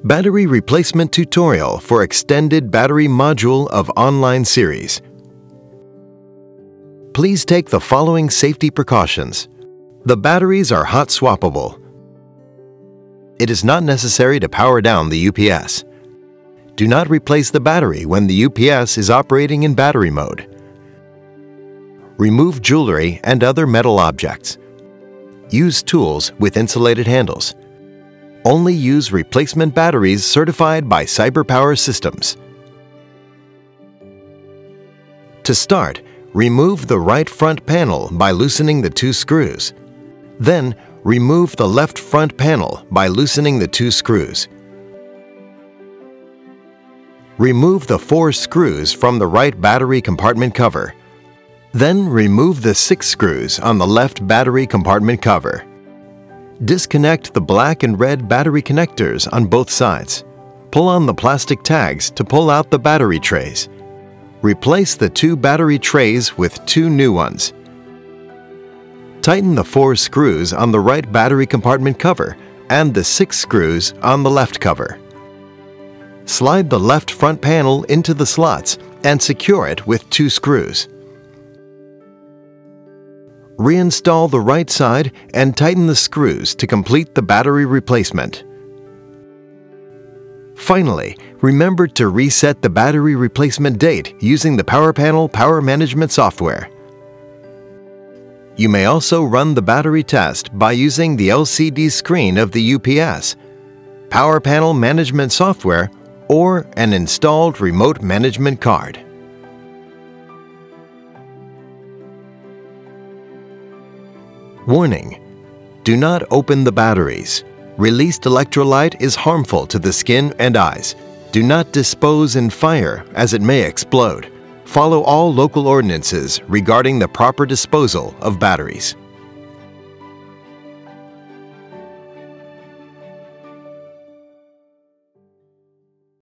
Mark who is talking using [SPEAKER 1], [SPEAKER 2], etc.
[SPEAKER 1] Battery replacement tutorial for extended battery module of online series. Please take the following safety precautions. The batteries are hot swappable. It is not necessary to power down the UPS. Do not replace the battery when the UPS is operating in battery mode. Remove jewelry and other metal objects. Use tools with insulated handles. Only use replacement batteries certified by CyberPower systems. To start, remove the right front panel by loosening the 2 screws. Then, remove the left front panel by loosening the 2 screws. Remove the 4 screws from the right battery compartment cover. Then remove the 6 screws on the left battery compartment cover. Disconnect the black and red battery connectors on both sides. Pull on the plastic tags to pull out the battery trays. Replace the 2 battery trays with 2 new ones. Tighten the 4 screws on the right battery compartment cover and the 6 screws on the left cover. Slide the left front panel into the slots and secure it with 2 screws. Reinstall the right side and tighten the screws to complete the battery replacement. Finally, remember to reset the battery replacement date using the PowerPanel Power Management software. You may also run the battery test by using the LCD screen of the UPS, PowerPanel Management software, or an installed remote management card. Warning: do not open the batteries. Released electrolyte is harmful to the skin and eyes. Do not dispose in fire as it may explode. Follow all local ordinances regarding the proper disposal of batteries.